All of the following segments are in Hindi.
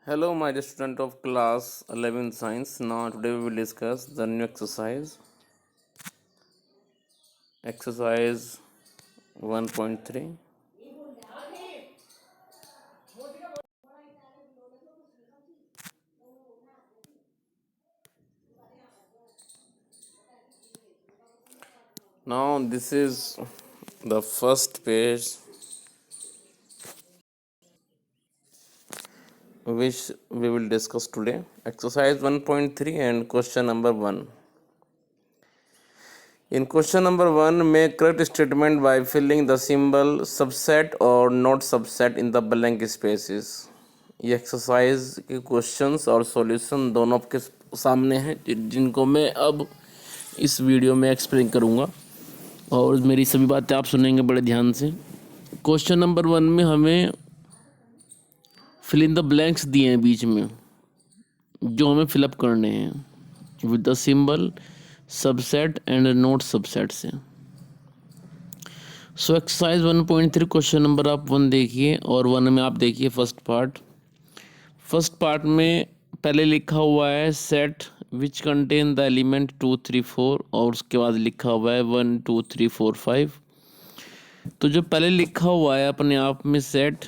Hello, my dear student of class 11 science. Now, today we will discuss the new exercise 1.3. Now, this is the first page which we will discuss today. Exercise 1.3 and question number 1. In question number 1, make correct statement by filling the symbol subset or not subset in the blank spaces. ये एक्सरसाइज के क्वेश्चंस और सॉल्यूशन दोनों आपके सामने हैं जिनको मैं अब इस वीडियो में एक्सप्लेन करूँगा और मेरी सभी बातें आप सुनेंगे बड़े ध्यान से। क्वेश्चन नंबर 1 में हमें फिल इन द ब्लैंक्स दिए हैं बीच में जो हमें फिलअप करने हैं with the symbol subset and not subset से। सो एक्सरसाइज 1.3 क्वेश्चन नंबर आप 1 देखिए और 1 में आप देखिए फर्स्ट पार्ट में पहले लिखा हुआ है set which contain the element 2 3 4 और उसके बाद लिखा हुआ है 1 2 3 4 5। तो जो पहले लिखा हुआ है अपने आप में सेट,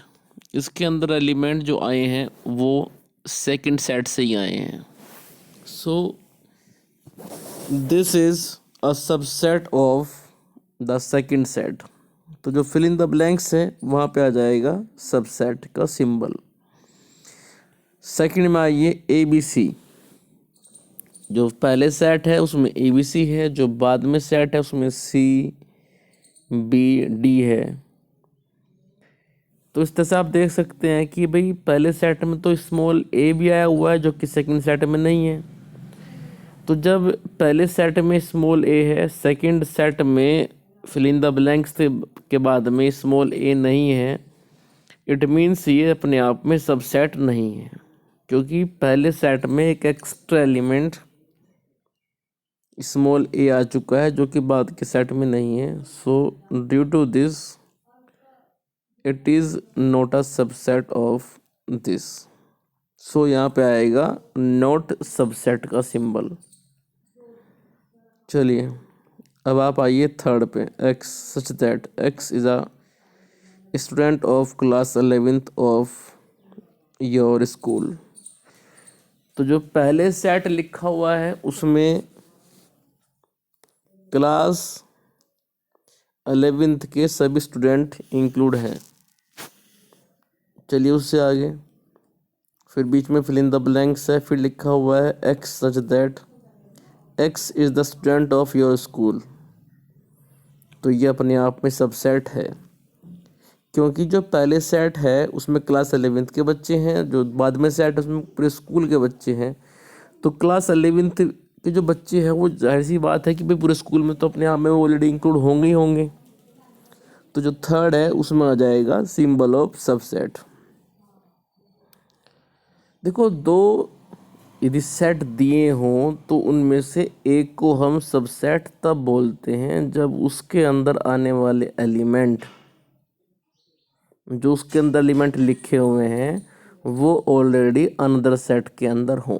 इसके अंदर एलिमेंट जो आए हैं वो सेकंड सेट से ही आए हैं। So this is a subset of the second set. तो जो फिल इन द ब्लैंक्स है वहाँ पे आ जाएगा सबसेट का सिंबल। सेकंड में आइए ए बी सी। जो पहले सेट है उसमें ए बी सी है, जो बाद में सेट है उसमें सी बी डी है। तो इस तरह से आप देख सकते हैं कि भाई पहले सेट में तो स्मॉल ए भी आया हुआ है जो कि सेकंड सेट में नहीं है। तो जब पहले सेट में स्मॉल ए है, सेकंड सेट में फिल इन द ब्लैंक्स के बाद में स्मॉल ए नहीं है, इट मीन्स ये अपने आप में सबसेट नहीं है क्योंकि पहले सेट में एक एक्स्ट्रा एलिमेंट स्मॉल ए आ चुका है जो कि बाद के सेट में नहीं है। So due to this it is not a subset of this. So यहाँ पे आएगा नॉट सबसेट का सिंबल। चलिए अब आप आइए थर्ड पे, x such that x is a student of class 11th of your school. तो जो पहले सेट लिखा हुआ है उसमें क्लास 11th के सभी स्टूडेंट इंक्लूड हैं। चलिए उससे आगे फिर बीच में फिल इन द ब्लैंक्स है, फिर लिखा हुआ है X such that x is the student of your school. तो ये अपने आप में सबसेट है क्योंकि जो पहले सेट है उसमें क्लास 11th के बच्चे हैं, जो बाद में सेट है उसमें पूरे स्कूल के बच्चे हैं। तो क्लास 11th के जो बच्चे हैं वो जाहिर सी बात है कि भाई पूरे स्कूल में तो अपने आप में ऑलरेडी इंक्लूड होंगे ही होंगे। तो जो थर्ड है उसमें आ जाएगा सिंबल ऑफ सबसेट। देखो दो यदि सेट दिए हों तो उनमें से एक को हम सबसेट तब बोलते हैं जब उसके अंदर आने वाले एलिमेंट, जो उसके अंदर एलिमेंट लिखे हुए हैं वो ऑलरेडी अनदर सेट के अंदर हों।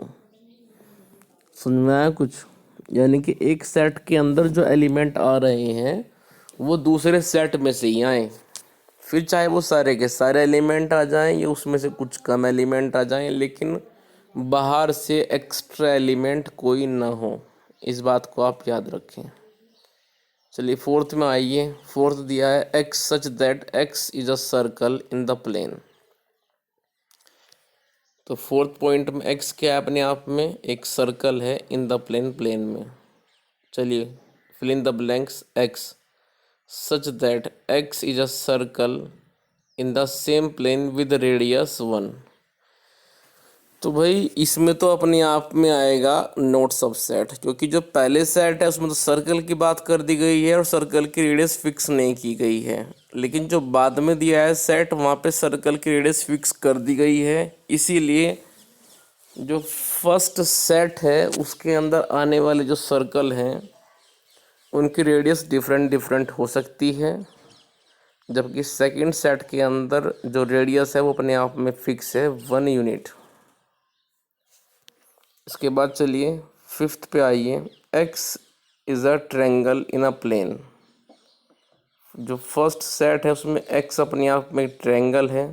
समझ में आया कुछ? यानी कि एक सेट के अंदर जो एलिमेंट आ रहे हैं वो दूसरे सेट में से ही आए, फिर चाहे वो सारे के सारे एलिमेंट आ जाएं या उसमें से कुछ कम एलिमेंट आ जाएं, लेकिन बाहर से एक्स्ट्रा एलिमेंट कोई ना हो। इस बात को आप याद रखें। चलिए फोर्थ में आइए। फोर्थ दिया है X such that x is a circle in the plane. तो फोर्थ पॉइंट में एक्स क्या है अपने आप में? एक सर्कल है इन द प्लेन में। चलिए fill in the blanks X such that x is a circle in the same plane with radius 1। तो भाई इसमें तो अपने आप में आएगा नोट सबसेट क्योंकि जो पहले सेट है उसमें तो सर्कल की बात कर दी गई है और सर्कल की रेडियस फिक्स नहीं की गई है, लेकिन जो बाद में दिया है सेट वहाँ पे सर्कल की रेडियस फिक्स कर दी गई है। इसीलिए जो फर्स्ट सेट है उसके अंदर आने वाले जो सर्कल हैं उनकी रेडियस डिफरेंट हो सकती है, जबकि सेकंड सेट के अंदर जो रेडियस है वो अपने आप में फिक्स है 1 यूनिट। इसके बाद चलिए फिफ्थ पे आइए। X is a triangle in a plane. जो फर्स्ट सेट है उसमें एक्स अपने आप में एक ट्रायंगल है,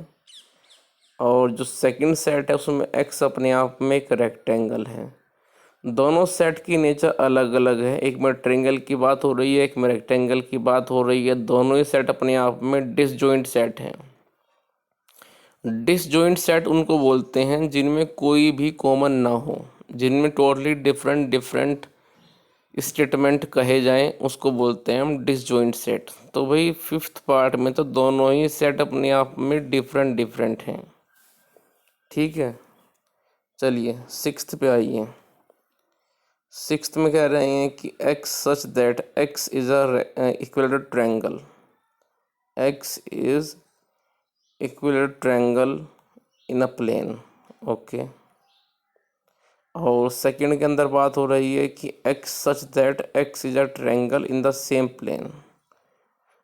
और जो सेकंड सेट है उसमें एक्स अपने आप में एक रेक्टेंगल है। दोनों सेट की नेचर अलग अलग है, एक में ट्रायंगल की बात हो रही है, एक में रेक्टेंगल की बात हो रही है। दोनों ही सेट अपने आप में डिसजॉइंट सेट हैं। डिसजॉइंट सेट उनको बोलते हैं जिनमें कोई भी कॉमन ना हो, जिनमें टोटली डिफरेंट डिफरेंट स्टेटमेंट कहे जाएं, उसको बोलते हैं हम डिसजॉइंट सेट। तो भाई फिफ्थ पार्ट में तो दोनों ही सेट अपने आप में डिफरेंट डिफरेंट हैं। ठीक है, चलिए सिक्स्थ पे आइए। सिक्स्थ में कह रहे हैं कि x such that x is a equilateral triangle. X is equilateral triangle in a plane. Okay, और सेकंड के अंदर बात हो रही है कि x such that x is a triangle in the same plane.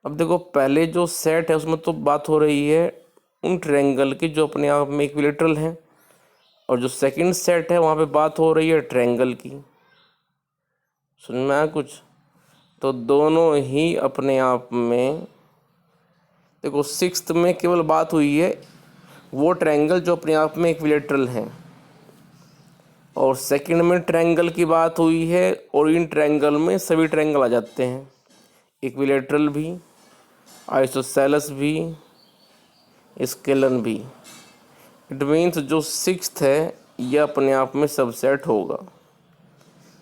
अब देखो पहले जो सेट है उसमें तो बात हो रही है उन ट्रायंगल की जो अपने आप में इक्विलेटरल हैं, और जो सेकंड सेट है वहाँ पे बात हो रही है ट्रायंगल की। समझ में आया कुछ? तो दोनों ही अपने आप में, देखो सिक्स्थ में केवल बात हुई है वो ट्रायंगल जो अपने आप में इक्विलेटरल हैं, और सेकंड में ट्रायंगल की बात हुई है, और इन ट्रायंगल में सभी ट्रायंगल आ जाते हैं, इक्विलेटरल भी, आइसोसेलेस भी, स्केलन भी। इट मीन्स जो सिक्स्थ है यह अपने आप में सबसेट होगा।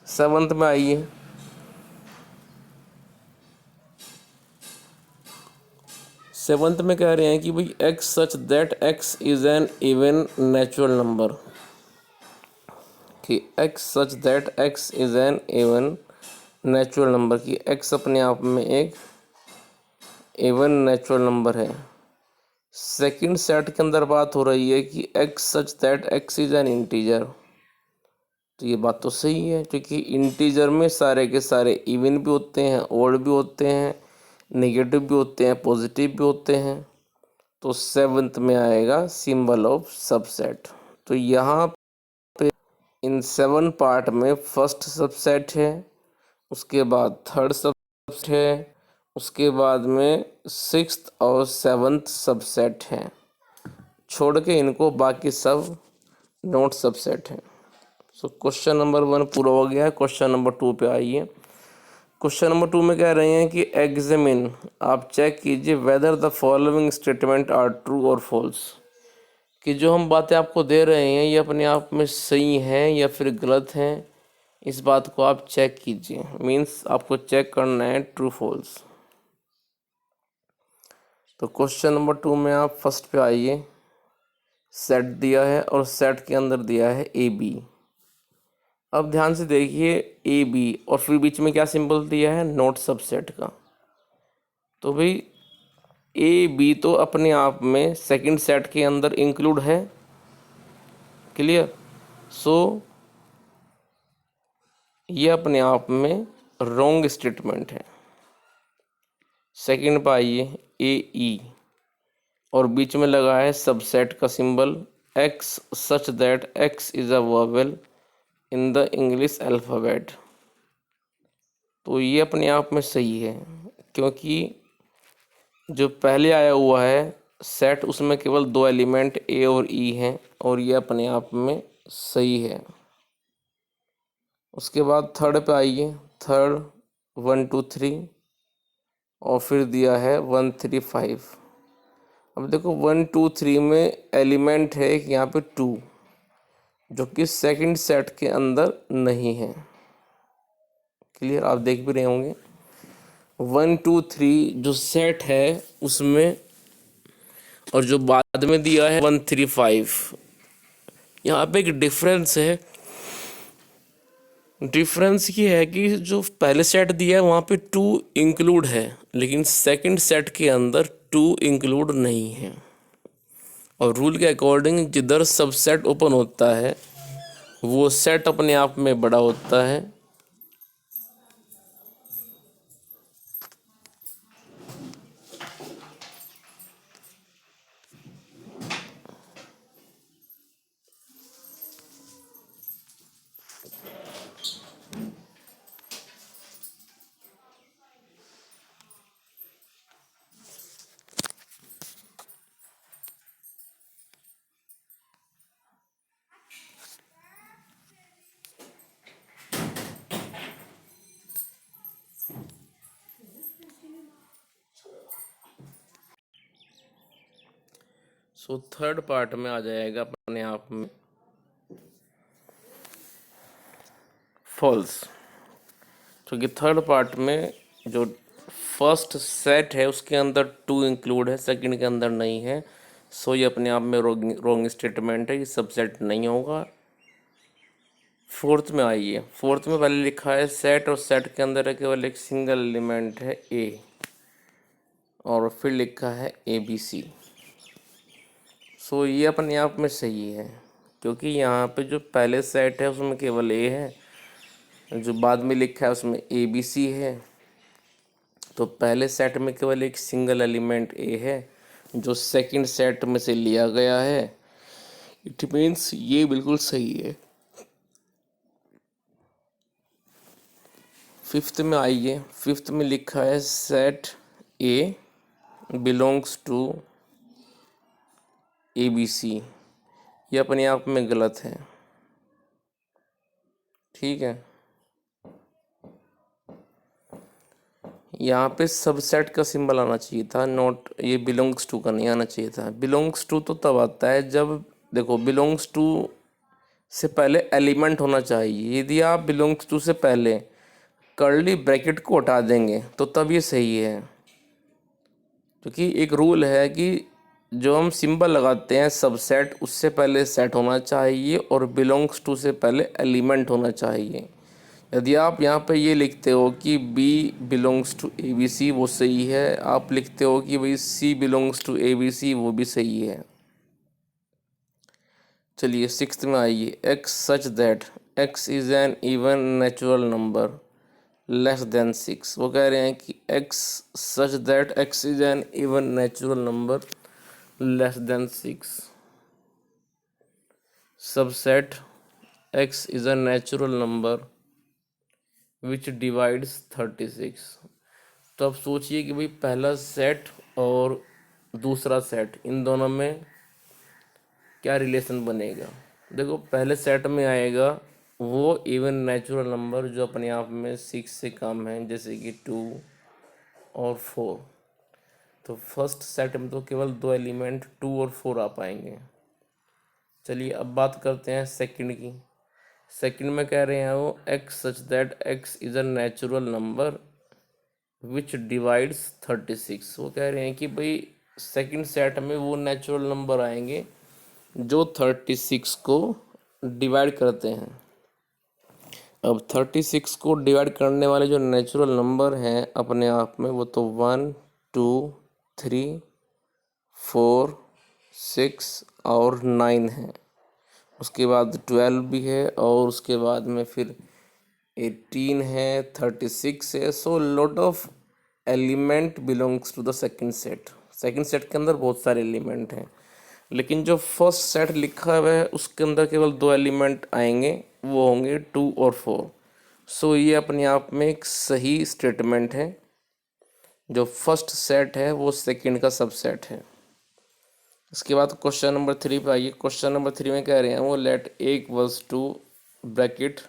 सेवंथ में आइए। सेवंथ में कह रहे हैं कि भाई x such that x is an even natural number. कि x such that x is an even natural number, की एक्स अपने आप में एक इवन नेचुरल नंबर है। सेकंड सेट के अंदर बात हो रही है कि x such that x is an integer. तो ये बात तो सही है, क्योंकि इंटीजर में सारे के सारे इवन भी होते हैं, ओड भी होते हैं, नेगेटिव भी होते हैं, पॉजिटिव भी होते हैं। तो सेवंथ में आएगा सिंबल ऑफ सबसेट। तो यहाँ पे इन सेवन पार्ट में फर्स्ट सबसेट है, उसके बाद थर्ड सबसेट है, उसके बाद में सिक्स्थ और सेवन्थ सबसेट हैं। छोड़ के इनको बाकी सब नोट सबसेट हैं। सो क्वेश्चन नंबर 1 पूरा हो गया है। क्वेश्चन नंबर 2 पे आइए। क्वेश्चन नंबर 2 में कह रहे हैं कि एग्जामिन, आप चेक कीजिए whether the following statement are true और फॉल्स। कि जो हम बातें आपको दे रहे हैं ये अपने आप में सही हैं या फिर गलत हैं, इस बात को आप चेक कीजिए। मीन्स आपको चेक करना है ट्रू फॉल्स। तो क्वेश्चन नंबर 2 में आप फर्स्ट पे आइए। सेट दिया है और सेट के अंदर दिया है ए बी। अब ध्यान से देखिए ए बी, और फिर बीच में क्या सिंबल दिया है, नोट सबसेट का। तो भाई ए बी तो अपने आप में सेकंड सेट के अंदर इंक्लूड है। क्लियर? सो ये अपने आप में रॉन्ग स्टेटमेंट है। सेकंड पे आइए ए ई, और बीच में लगा है सबसेट का symbol x such that x is a vowel in the English alphabet. तो ये अपने आप में सही है, क्योंकि जो पहले आया हुआ है सेट उसमें केवल दो एलिमेंट ए और ई हैं, और ये अपने आप में सही है। उसके बाद थर्ड पे आइए। थर्ड 1 2 3, और फिर दिया है 1 3 5। अब देखो 1 2 3 में एलिमेंट है कि यहाँ पे 2, जो कि सेकंड सेट के अंदर नहीं है। क्लियर? आप देख भी रहे होंगे 1 2 3 जो सेट है उसमें, और जो बाद में दिया है 1 3 5, यहाँ पे एक डिफरेंस है। डिफरेंस ये है कि जो पहले सेट दिया है वहाँ पे 2 इंक्लूड है, लेकिन सेकंड सेट के अंदर 2 इंक्लूड नहीं है। और रूल के अकॉर्डिंग जिधर सबसेट ओपन होता है वो सेट अपने आप में बड़ा होता है। सो थर्ड पार्ट में आ जाएगा अपने आप में फॉल्स, क्योंकि थर्ड पार्ट में जो फर्स्ट सेट है उसके अंदर 2 इंक्लूड है, सेकंड के अंदर नहीं है। सो ये अपने आप में रॉन्ग स्टेटमेंट है, ये सबसेट नहीं होगा। फोर्थ में आइए, फोर्थ में पहले लिखा है सेट, और सेट के अंदर है केवल एक सिंगल एलिमेंट है ए, और फिर लिखा है ए बी सी। सो ये अपने आप में सही है, क्योंकि यहाँ पे जो पहले सेट है उसमें केवल ए है, जो बाद में लिखा है उसमें ए बी सी है। तो पहले सेट में केवल एक सिंगल एलिमेंट ए है, जो सेकंड सेट में से लिया गया है। इट मीन्स ये बिल्कुल सही है। फिफ्थ में आइए, फिफ्थ में लिखा है set A belongs to A B C. ये अपने आप में गलत है, ठीक है। यहाँ पे सबसेट का सिंबल आना चाहिए था, नॉट ये बिलोंग्स टू का नहीं आना चाहिए था। बिलोंग्स टू तो तब आता है जब, देखो बिलोंग्स टू से पहले एलिमेंट होना चाहिए। यदि आप बिलोंग्स टू से पहले कर्ली ब्रैकेट को हटा देंगे तो तब ये सही है, क्योंकि एक रूल है कि जो हम सिंबल लगाते हैं सबसेट, उससे पहले सेट होना चाहिए और बिलोंग्स टू से पहले एलिमेंट होना चाहिए। यदि आप यहाँ पे ये लिखते हो कि B belongs to A B C, वो सही है। आप लिखते हो कि भाई C belongs to A B C, वो भी सही है। चलिए सिक्स्थ में आइए, x such that x is an even natural number less than 6। वो कह रहे हैं कि x such that x is an even natural number less than 6। Subset x is a natural number which divides 36। तो अब सोचिए कि भाई पहला सेट और दूसरा सेट, इन दोनों में क्या रिलेशन बनेगा। देखो पहले सेट में आएगा वो इवन नेचुरल नंबर जो अपने आप में 6 से कम है, जैसे कि 2 और 4। तो फर्स्ट सेट में तो केवल 2 एलिमेंट 2 और 4 आ पाएंगे। चलिए अब बात करते हैं सेकंड की। सेकंड में कह रहे हैं वो x such that x is a natural number which divides 36। वो कह रहे हैं कि भाई सेकंड सेट में वो नेचुरल नंबर आएंगे जो 36 को डिवाइड करते हैं। अब 36 को डिवाइड करने वाले जो नेचुरल नंबर हैं अपने आप में, वो तो 1 2 3 4 6 और 9 है। उसके बाद 12 भी है, और उसके बाद में फिर 18 है, 36 है। So lot of element belongs to the second set. Second set के अंदर बहुत सारे एलिमेंट हैं, लेकिन जो फर्स्ट सेट लिखा हुआ है उसके अंदर केवल 2 एलिमेंट आएंगे, वो होंगे 2 और 4। सो ये अपने आप में एक सही स्टेटमेंट है। जो फर्स्ट सेट है वो सेकंड का सबसेट है। इसके बाद क्वेश्चन नंबर 3 पे आइए। क्वेश्चन नंबर 3 में कह रहे हैं वो late A equals to bracket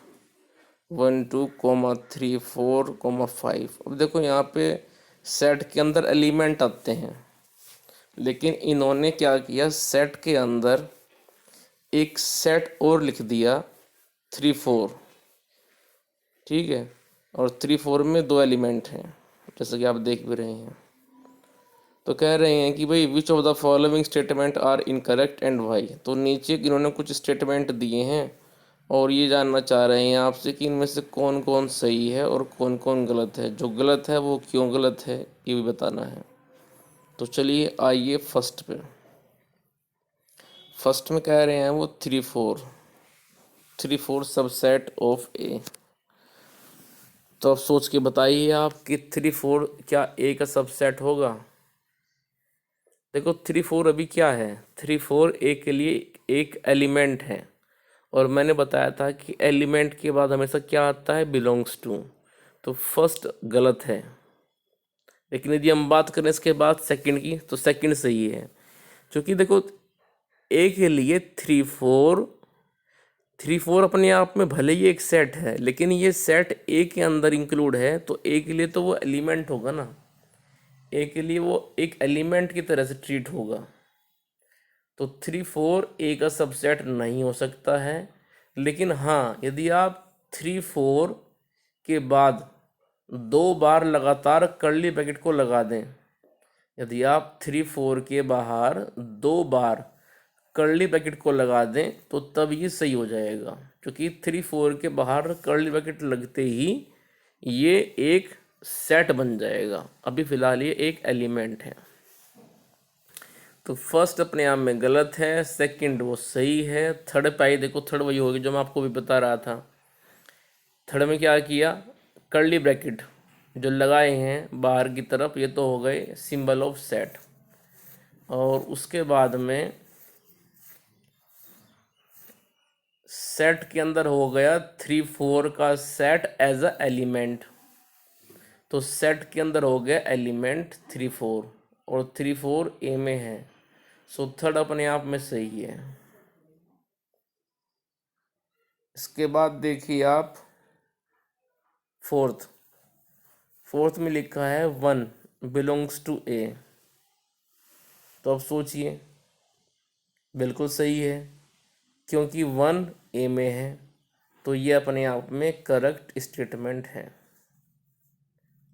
1 2 3 4 5। अब देखो यहाँ पे सेट के अंदर एलिमेंट आते हैं, लेकिन इन्होंने क्या किया, सेट के अंदर एक सेट और लिख दिया 3 4, ठीक है। और 3 4 में 2 एलिमेंट हैं, जैसे कि आप देख भी रहे हैं। तो कह रहे हैं कि भाई which of the following statement are incorrect and why. तो नीचे इन्होंने कुछ स्टेटमेंट दिए हैं और ये जानना चाह रहे हैं आपसे कि इनमें से कौन कौन सही है और कौन कौन गलत है। जो गलत है वो क्यों गलत है, ये भी बताना है। तो चलिए आइए फर्स्ट पे। फर्स्ट में कह रहे हैं वो 3 4 सबसेट ऑफ ए। तो अब सोच के बताइए आप कि 3 4 क्या ए का सबसेट होगा। देखो 3 4 अभी क्या है, 3 4 ए के लिए एक एलिमेंट है, और मैंने बताया था कि एलिमेंट के बाद हमेशा क्या आता है, बिलोंग्स टू। तो फर्स्ट गलत है, लेकिन यदि हम बात करें इसके बाद सेकंड की, तो सेकंड सही है। क्योंकि देखो ए के लिए 3 4 अपने आप में भले ही एक सेट है, लेकिन ये सेट ए के अंदर इंक्लूड है, तो ए के लिए तो वो एलिमेंट होगा ना। ए के लिए वो एक एलिमेंट की तरह से ट्रीट होगा। तो 3 4 ए का सबसेट नहीं हो सकता है। लेकिन हाँ, यदि आप 3 4 के बाद 2 बार लगातार कर्ली ब्रैकेट को लगा दें, यदि आप 3 4 के बाहर 2 बार कर्ली ब्रैकेट को लगा दें तो तब ये सही हो जाएगा, क्योंकि 3 4 के बाहर कर्ली ब्रैकेट लगते ही ये एक सेट बन जाएगा। अभी फ़िलहाल ये एक एलिमेंट है। तो फर्स्ट अपने आप में गलत है, सेकंड वो सही है। थर्ड पाई देखो, थर्ड वही होगी जो मैं आपको भी बता रहा था। थर्ड में क्या किया, कर्ली ब्रैकेट जो लगाए हैं बाहर की तरफ, ये तो हो गए सिंबल ऑफ सेट। और उसके बाद में सेट के अंदर हो गया 3 4 का सेट एज अ एलिमेंट। तो सेट के अंदर हो गया एलिमेंट 3 4 और 3 4 ए में है। सो थर्ड अपने आप में सही है। इसके बाद देखिए आप फोर्थ में लिखा है 1 बिलोंग्स टू ए। तो अब सोचिए, बिल्कुल सही है क्योंकि 1 ए में है, तो ये अपने आप में करेक्ट स्टेटमेंट है।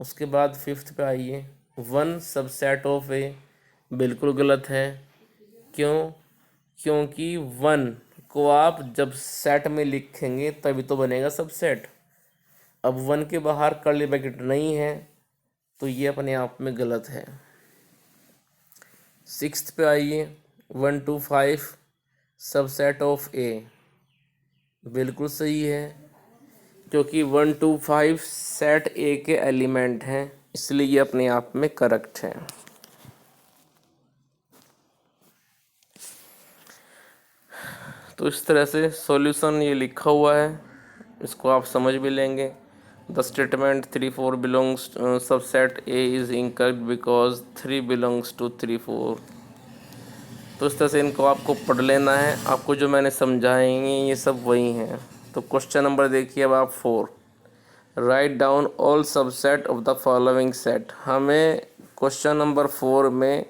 उसके बाद फिफ्थ पे आइए, 1 सबसेट ऑफ ए, बिल्कुल गलत है। क्यों? क्योंकि 1 को आप जब सेट में लिखेंगे तभी तो बनेगा सबसेट। अब 1 के बाहर कर्ली ब्रैकेट नहीं है, तो ये अपने आप में गलत है। सिक्स्थ पे आइए, 1 2 5 सबसेट ऑफ ए, बिल्कुल सही है क्योंकि 1 2 5 सेट ए के एलिमेंट हैं, इसलिए ये अपने आप में करेक्ट है। तो इस तरह से सॉल्यूशन ये लिखा हुआ है, इसको आप समझ भी लेंगे। The statement 3 4 belongs subset A is incorrect because 3 belongs to 3 4। तो इस तरह से इनको आपको पढ़ लेना है। आपको जो मैंने समझाएंगे ये सब वही हैं। तो क्वेश्चन नंबर देखिए अब आप 4, write down all subset of the following set. हमें क्वेश्चन नंबर 4 में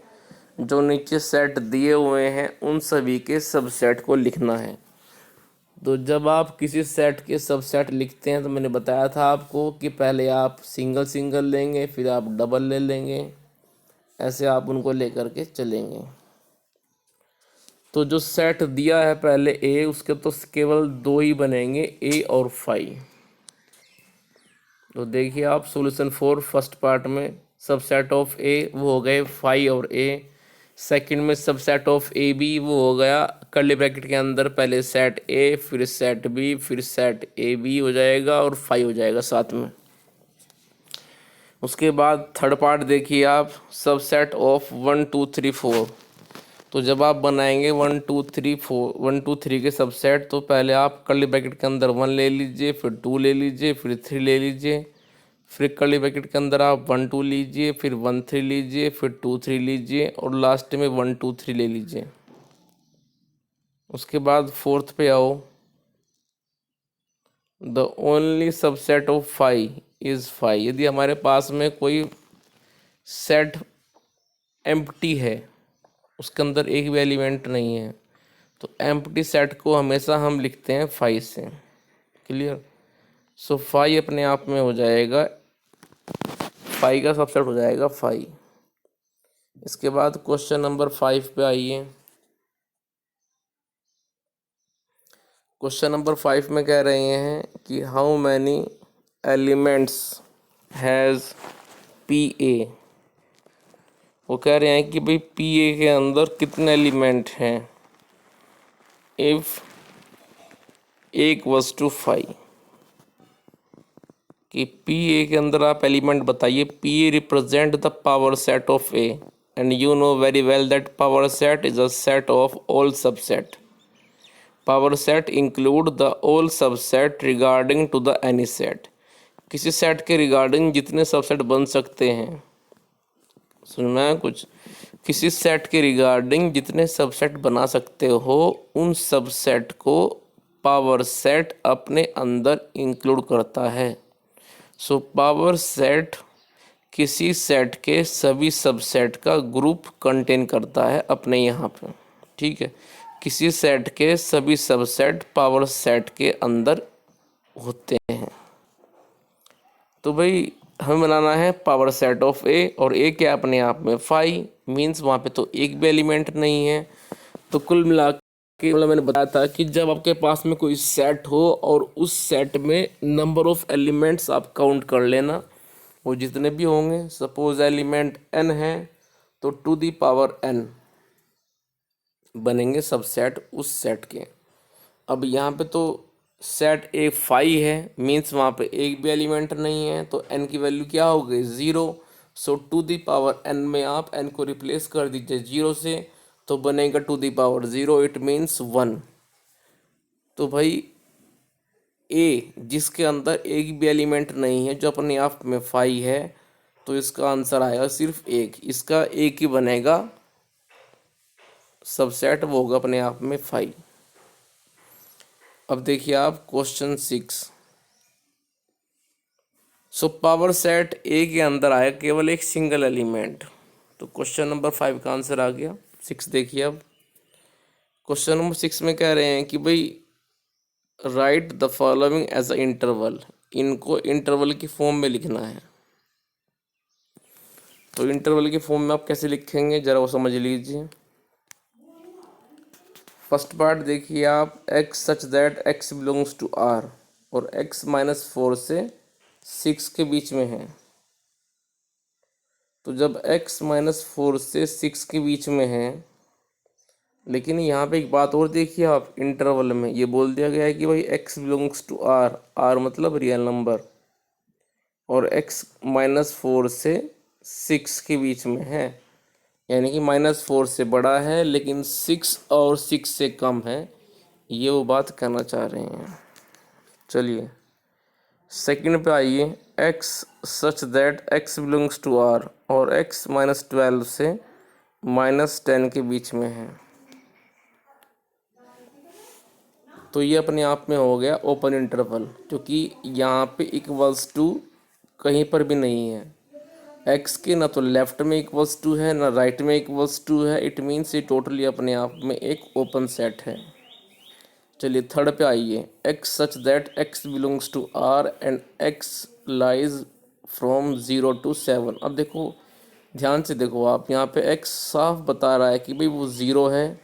जो नीचे सेट दिए हुए हैं उन सभी के सबसेट को लिखना है। तो जब आप किसी सेट के सबसेट लिखते हैं तो मैंने बताया था आपको कि पहले आप सिंगल सिंगल लेंगे, फिर आप डबल ले लेंगे, ऐसे आप उनको लेकर के चलेंगे। तो जो सेट दिया है पहले ए, उसके तो केवल 2 ही बनेंगे, ए और 5। तो देखिए आप सॉल्यूशन 4 फर्स्ट पार्ट में सबसेट ऑफ ए वो हो गए 5 और ए। सेकंड में सबसेट ऑफ ए बी वो हो गया कर्ली ब्रैकेट के अंदर पहले सेट ए, फिर सेट बी, फिर सेट ए बी हो जाएगा और 5 हो जाएगा साथ में। उसके बाद थर्ड पार्ट देखिए आप, सबसेट ऑफ 1 2 3 4। तो जब आप बनाएंगे 1 2 3 4 1 2 3 के सबसेट, तो पहले आप कर्ली ब्रैकेट के अंदर 1 ले लीजिए, फिर 2 ले लीजिए, फिर 3 ले लीजिए, फिर कर्ली ब्रैकेट के अंदर आप 1 2 लीजिए, फिर 1 3 लीजिए, फिर 2 3 लीजिए और लास्ट में 1 2 3 ले लीजिए। उसके बाद फोर्थ पे आओ, the only subset of 5 is 5। यदि हमारे पास में कोई सेट एम्प्टी है, उसके अंदर एक भी एलिमेंट नहीं है, तो एम्प्टी सेट को हमेशा हम लिखते हैं 5 से। क्लियर? सो 5 अपने आप में हो जाएगा, 5 का सबसेट हो जाएगा 5। इसके बाद क्वेश्चन नंबर 5 पे आइए। क्वेश्चन नंबर 5 में कह रहे हैं कि how many elements has P A. वो कह रहे हैं कि भाई पी ए के अंदर कितने एलिमेंट हैं। इफ़ ए इक्वल्स टू 5, कि पी ए के अंदर आप एलिमेंट बताइए। P A represent the power set of A and you know very well that power set is a set of all subset. Power set include the all subset regarding to the any set. किसी सेट के रिगार्डिंग जितने सबसेट बन सकते हैं, सुनना है कुछ, किसी सेट के रिगार्डिंग जितने सबसेट बना सकते हो उन सबसेट को पावर सेट अपने अंदर इंक्लूड करता है। सो पावर सेट किसी सेट के सभी सबसेट का ग्रुप कंटेन करता है अपने यहाँ पे। ठीक है, किसी सेट के सभी सबसेट पावर सेट के अंदर होते हैं। तो भाई हमें बनाना है पावर सेट ऑफ ए, और ए क्या अपने आप में 5 मीन्स वहाँ पे तो एक भी एलिमेंट नहीं है। तो कुल मिला के मतलब मैंने बताया था कि जब आपके पास में कोई सेट हो और उस सेट में नंबर ऑफ एलिमेंट्स आप काउंट कर लेना, वो जितने भी होंगे, सपोज एलिमेंट n है तो टू दी पावर n बनेंगे सबसेट उस सेट के। अब यहाँ पे तो सेट ए 5 है मीन्स वहाँ पे एक भी एलिमेंट नहीं है, तो n की वैल्यू क्या हो गई 0। सो टू दी पावर n में आप n को रिप्लेस कर दीजिए 0 से, तो बनेगा to the power 0, it means 1। तो भाई ए जिसके अंदर एक भी एलिमेंट नहीं है जो अपने आप में 5 है, तो इसका आंसर आएगा सिर्फ एक, इसका एक ही बनेगा सबसेट, वो होगा अपने आप में 5। अब देखिए आप क्वेश्चन 6। सो पावर सेट ए के अंदर आया केवल एक सिंगल एलिमेंट, तो क्वेश्चन नंबर 5 का आंसर आ गया। 6 देखिए अब क्वेश्चन नंबर 6 में कह रहे हैं कि भाई write the following as a interval, इनको इंटरवल की फॉर्म में लिखना है। तो इंटरवल की फॉर्म में आप कैसे लिखेंगे जरा वो समझ लीजिए। फर्स्ट पार्ट देखिए आप, x such that x belongs to r, और x -4 से 6 के बीच में है। तो जब x -4 से 6 के बीच में है, लेकिन यहाँ पे एक बात और देखिए आप, इंटरवल में ये बोल दिया गया है कि भाई x belongs to r, r मतलब रियल नंबर, और x -4 से 6 के बीच में है, यानी कि -4 से बड़ा है लेकिन 6 और 6 से कम है, ये वो बात कहना चाह रहे हैं। चलिए सेकंड पे आइए, x such that x belongs to r, और x -12 से -10 के बीच में है। तो ये अपने आप में हो गया ओपन इंटरवल, क्योंकि यहाँ पे इक्वल्स टू कहीं पर भी नहीं है। x के ना तो लेफ्ट में इक्वल्स टू है ना राइट में इक्वल्स टू है, इट मीन्स ये टोटली अपने आप में एक ओपन सेट है। चलिए थर्ड पे आइए, x such that x belongs to r and x lies from 0 to 7। अब देखो ध्यान से देखो आप, यहाँ पे x साफ बता रहा है कि भाई वो 0 है,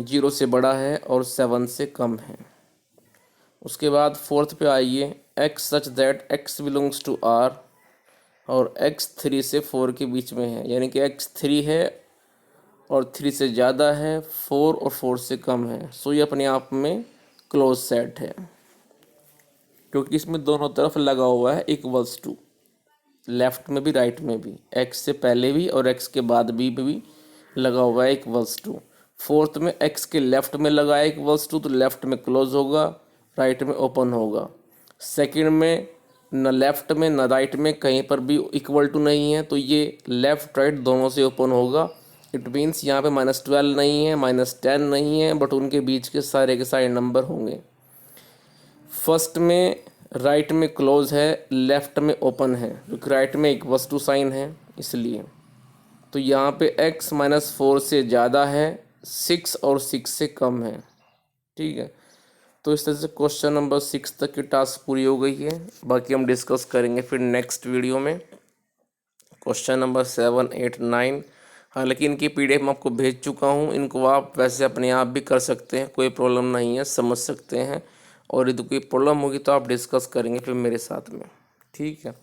0 से बड़ा है और 7 से कम है। उसके बाद फोर्थ पे आइए, x such that x belongs to r, और x 3 से 4 के बीच में है, यानी कि x 3 है और 3 से ज़्यादा है, 4 और 4 से कम है। सो ये अपने आप में क्लोज सेट है, क्योंकि इसमें दोनों तरफ लगा हुआ है इक्वल्स टू, लेफ्ट में भी राइट में भी, x से पहले भी और x के बाद भी लगा हुआ है इक्वल्स टू। फोर्थ में x के लेफ्ट में लगा है इक्वल्स टू, तो लेफ्ट में क्लोज होगा, राइट में ओपन होगा। सेकंड में न लेफ्ट में न राइट में कहीं पर भी इक्वल टू नहीं है, तो ये लेफ्ट राइट दोनों से ओपन होगा। इट मीन्स यहाँ पे -12 नहीं है, -10 नहीं है, बट उनके बीच के सारे नंबर होंगे। फर्स्ट में राइट में क्लोज है, लेफ्ट में ओपन है, क्योंकि राइट में इक्वल्स टू साइन है इसलिए। तो यहाँ पे x -4 से ज़्यादा है, 6 और 6 से कम है। ठीक है, तो इस तरह से क्वेश्चन नंबर 6 तक की टास्क पूरी हो गई है। बाकी हम डिस्कस करेंगे फिर नेक्स्ट वीडियो में क्वेश्चन नंबर 7, 8, 9। हालांकि इनकी PDF मैं आपको भेज चुका हूँ, इनको आप वैसे अपने आप भी कर सकते हैं, कोई प्रॉब्लम नहीं है, समझ सकते हैं। और यदि कोई प्रॉब्लम होगी तो आप डिस्कस करेंगे फिर मेरे साथ में। ठीक है,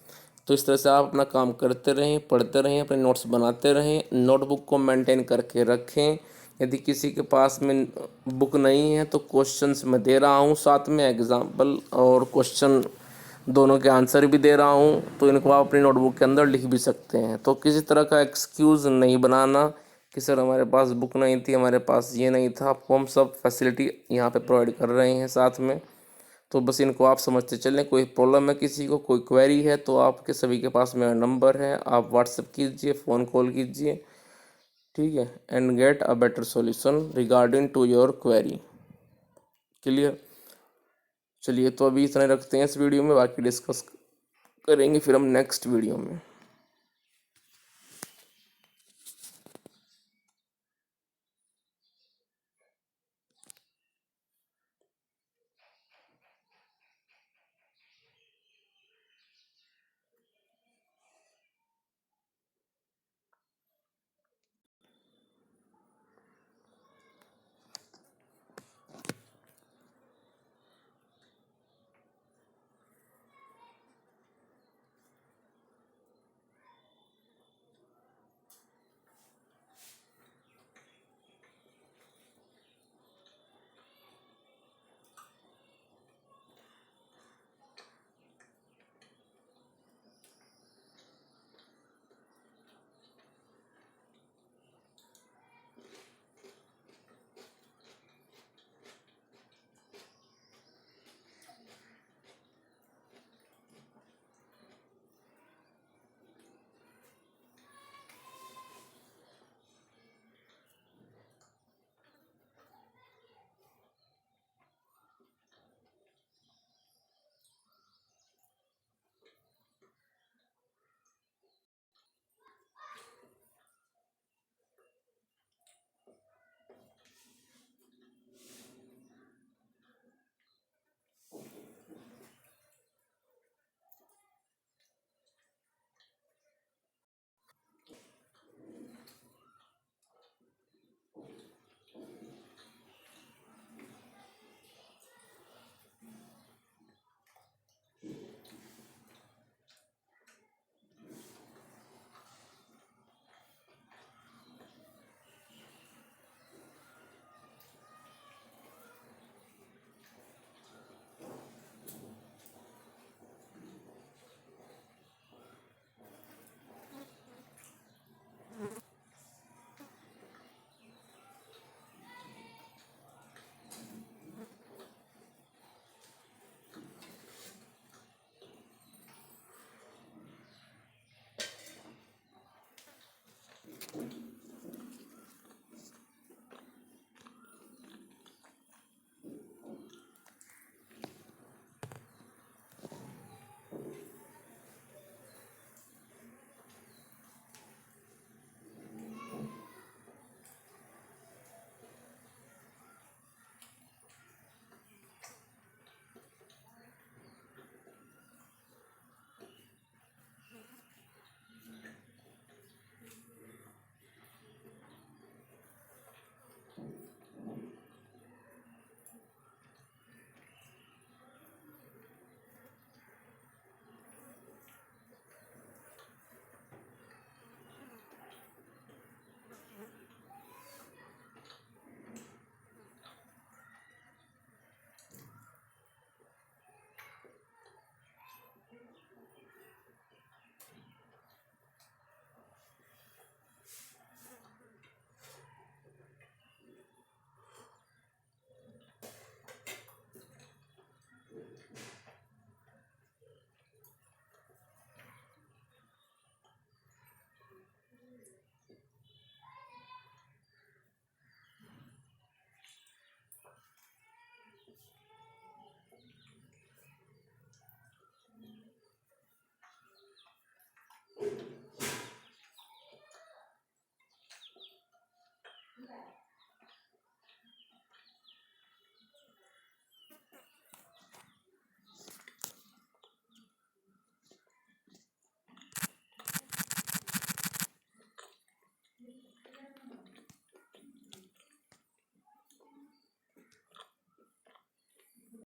तो इस तरह से आप अपना काम करते रहें, पढ़ते रहें, अपने नोट्स बनाते रहें, नोटबुक को मेंटेन करके रखें। यदि किसी के पास में बुक नहीं है तो क्वेश्चंस मैं दे रहा हूँ, साथ में एग्जाम्पल और क्वेश्चन दोनों के आंसर भी दे रहा हूँ, तो इनको आप अपनी नोटबुक के अंदर लिख भी सकते हैं। तो किसी तरह का एक्सक्यूज़ नहीं बनाना कि सर हमारे पास बुक नहीं थी, हमारे पास ये नहीं था। आपको हम सब फैसिलिटी यहाँ पे प्रोवाइड कर रहे हैं साथ में, तो बस इनको आप समझते चलें। कोई प्रॉब्लम है किसी को, कोई क्वेरी है, तो आपके सभी के पास मेरा नंबर है, आप व्हाट्सएप कीजिए, फ़ोन कॉल कीजिए। ठीक है, and get a better solution regarding to your query. Clear? चलिए तो अभी इतना रखते हैं इस वीडियो में, बाकी डिस्कस करेंगे फिर हम नेक्स्ट वीडियो में।